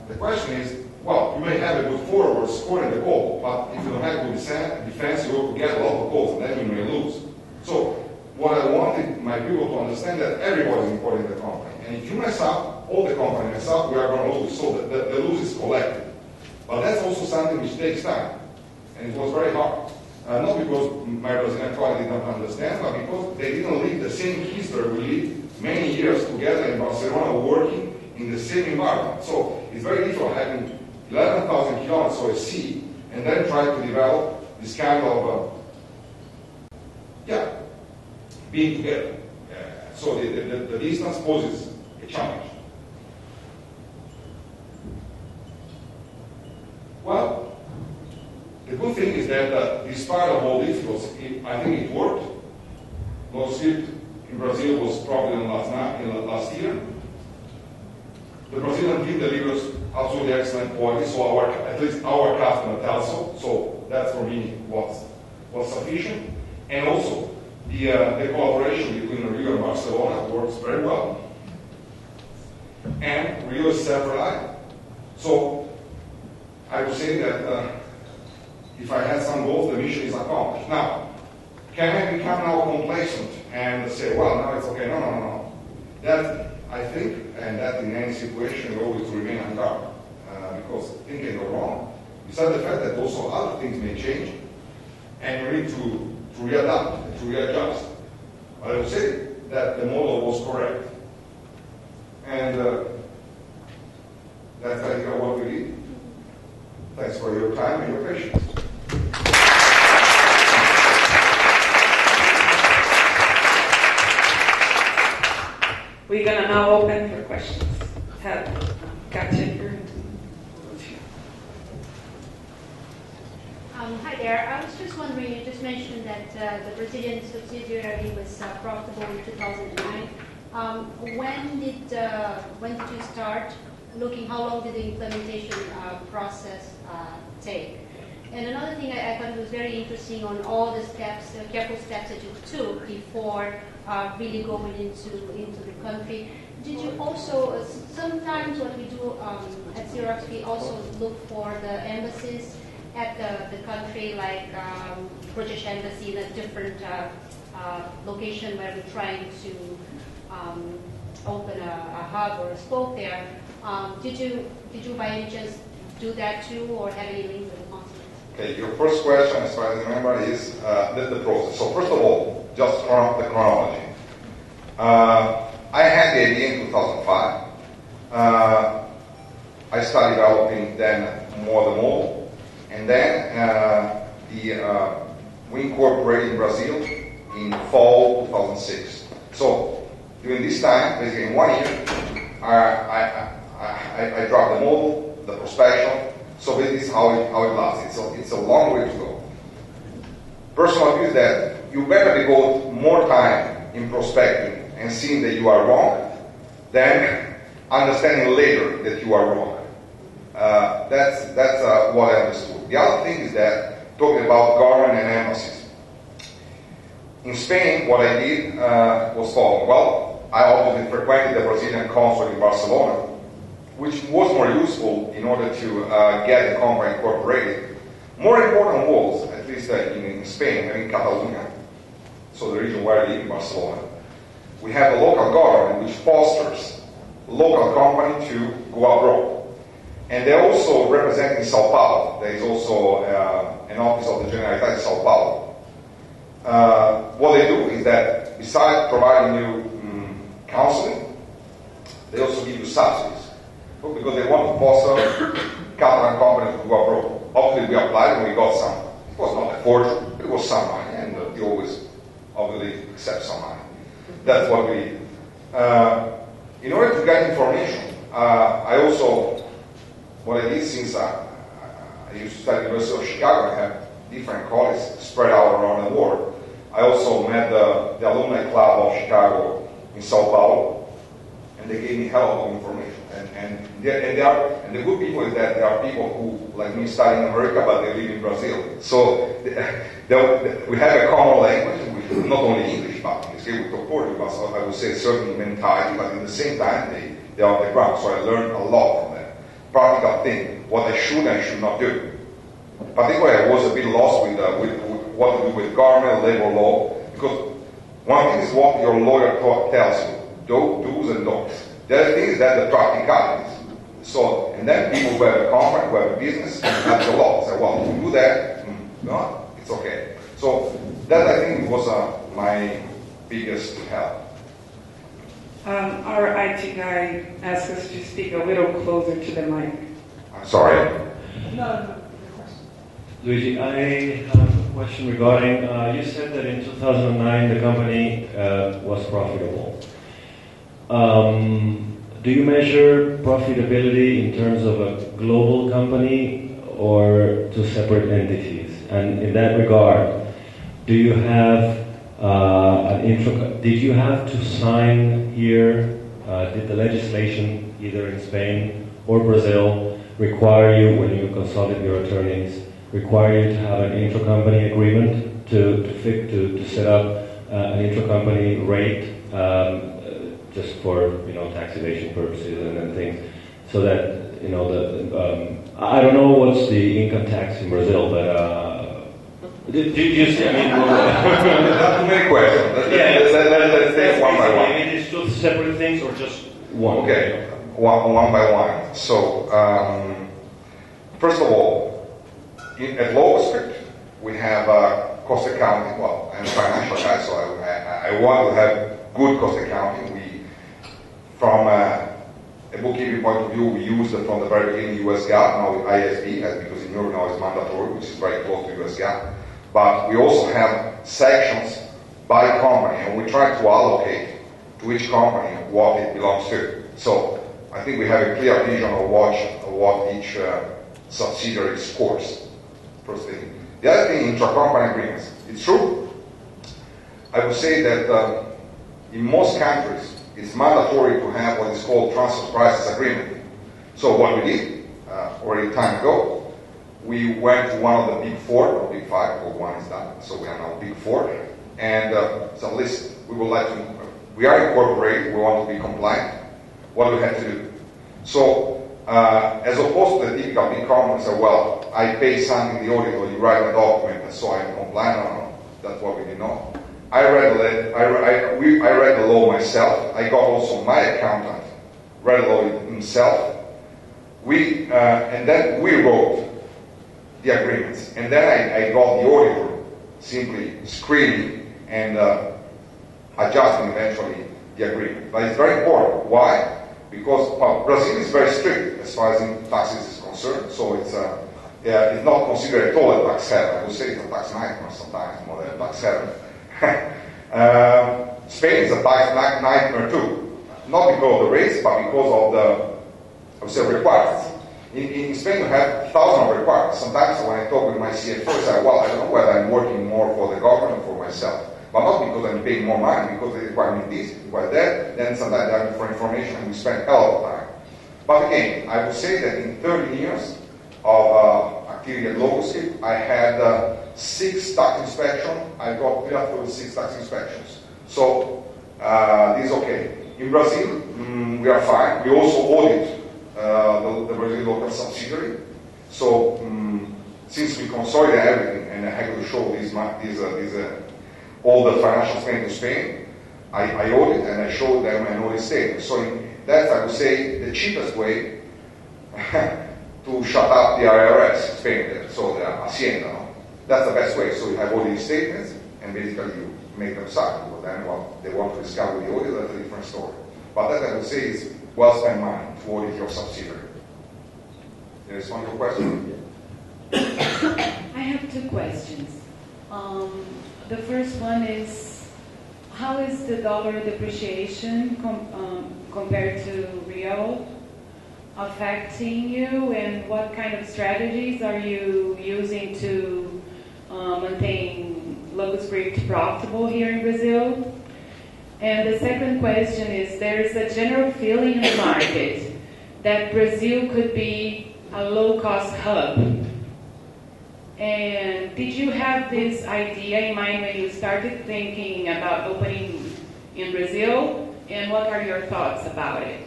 the question is, well, you may have a good forward scoring the goal, but if you don't have a good defense, you will get a lot of goals, and then you may lose. So what I wanted my people to understand that everybody is important in the company. And if you mess up, all the company mess up, we are going to lose. So the lose is collective. But that's also something which takes time. And it was very hard. Not because my Brazilian colleagues did not understand, but because they didn't live the same history we lived many years together in Barcelona working in the same environment. So it's very difficult having 11,000 kilometers of sea and then try to develop this kind of, being together. So the distance poses a challenge. Well, the good thing is that despite of all difficulties, I think it worked. Localization in Brazil was probably last year. The Brazilian team delivers absolutely excellent quality, so at least our customer tells so. So that for me was sufficient. And also, the collaboration between Rio and Barcelona works very well. And Rio is self-reliant. So I would say that if I had some goals, the mission is accomplished. Now, can I become now complacent and say, well, now it's okay? No. That, I think, and that in any situation, you always remain on guard. Because things can go wrong. Besides the fact that also other things may change, and you need to readapt, to readjust. But I would say that the model was correct. And that's, I think, what we did. Thanks for your time and your patience. We're going to now open for questions. Gotcha here. Hi there. I was just wondering, you just mentioned that the Brazilian subsidiary was profitable in 2009. When did you start looking? How long did the implementation process take? And another thing I thought was very interesting on all the steps, the careful steps that you took before really going into the country. Did you also, sometimes what we do at Xerox, we also look for the embassies at the country, like British Embassy in a different location where we're trying to open a hub or a spoke there. Did you by any chance do that too, or have any link with the consulate? Okay, your first question, as far as I remember, is the process. So first of all, just from the chronology. I had the idea in 2005. I started developing then more the model, and then we incorporated in Brazil in fall 2006. So during this time, basically in 1 year, I dropped the model, the prospection. So this is how it lasted. So it's a long way to go. Personal view is that you better devote more time in prospecting and seeing that you are wrong than understanding later that you are wrong. That's what I understood. The other thing is that talking about government and embassies. In Spain, what I did was following. Well, I obviously frequented the Brazilian consulate in Barcelona, which was more useful in order to get the company incorporated. More important was, at least in Spain, in Catalonia, so the region where I live in Barcelona, we have a local government which fosters local company to go abroad. And they're also representing Sao Paulo. There is also an office of the Generalitat in Sao Paulo. What they do is that besides providing you counseling, they also give you subsidies. Because they want to foster Catalan companies to go abroad. Obviously, we applied and we got some. It was not a fortune, but it was some money, and they always obviously accept some money. That's what we did. In order to get information, I also, what I did since I used to study at the University of Chicago and have different colleagues spread out around the world, I also met the alumni club of Chicago in Sao Paulo, and they gave me hell of information. And the good people is that there are people who, like me, study in America, but they live in Brazil. So we have a common language, not only English, but in this case we talk Portuguese, but I would say certain mentality, but at the same time they are on the ground. So I learned a lot from them. think what I should and should not do. Particularly, I was a bit lost with what to do with government, labor law, because one thing is what your lawyer tells you, do's and don'ts. The other thing is that the practicalities. So, and then people who have a company, who have a business, have the law. Say, well, if you do that, no, it's okay. So that I think was my biggest help. Our IT guy asked us to speak a little closer to the mic. I'm sorry. No. Luigi, I have a question regarding, you said that in 2009 the company was profitable. Do you measure profitability in terms of a global company or two separate entities? And in that regard, do you have did you have to sign here, did the legislation either in Spain or Brazil require you, when you consulted your attorneys, require you to have an intra-company agreement to set up an intra-company rate just for tax evasion purposes and things, so that I don't know what's the income tax in Brazil, but do you see? I mean, too many questions. Let's take one by one. It is two separate things or just one? Okay, one by one. So first of all, at Localization, we have cost accounting. Well, I'm a financial guy, so I want to have good cost accounting. From a bookkeeping point of view, we used from the very beginning US GAAP, now with ISB, because in Europe now it's mandatory, which is very close to US GAAP. But we also have sections by company, and we try to allocate to each company what it belongs to. So I think we have a clear vision of what each subsidiary scores. First thing. The other thing, intra-company agreements. It's true. I would say that in most countries, it's mandatory to have what is called transfer prices agreement. So what we did already time ago, we went to one of the big four, or big five, or one is done, so we are now big four, and so listen, we are incorporated, we want to be compliant, what do we have to do? So as opposed to the typical big companies say, well, I pay something the audit, or you write a document, and so I'm compliant. No, that's what we did not. I read the law myself. I got also my accountant read the law himself. And then we wrote the agreements. And then I got the auditor simply screening and adjusting eventually the agreement. But it's very important. Why? Because Brazil is very strict as far as taxes is concerned. So it's not considered at all a tax haven. I would say it's a tax nightmare sometimes more than a tax haven. Spain is a tax nightmare too, not because of the rates, but because of the requirements. In Spain, we have thousands of requirements. Sometimes when I talk with my CFO, I say, well, I don't know whether I'm working more for the government or for myself. But not because I'm paying more money, because they require me this, require that, then sometimes they ask for information and we spend a hell of time. But again, I would say that in 30 years of activity at Localization, I had 6 tax inspections. I got clear through 6 tax inspections. So this is okay. In Brazil, we are fine. We also audit the Brazilian local subsidiary. So since we consolidate everything, and I have to show all the financial statements to Spain, I audit and I show them an audit statement. So that's, I would say, the cheapest way to shut up the IRS, Spain, so the Hacienda. No? That's the best way. So you have all these statements, and basically you make them suck. But then what they want to discover the audit, that's a different story. But that, I would say, is well spent money to audit your subsidiary. There is one more question? I have 2 questions. The first one is, how is the dollar depreciation compared to real affecting you, and what kind of strategies are you using to maintain Localization profitable here in Brazil? And the second question is, there's a general feeling in the market that Brazil could be a low-cost hub. And did you have this idea in mind when you started thinking about opening in Brazil? And what are your thoughts about it?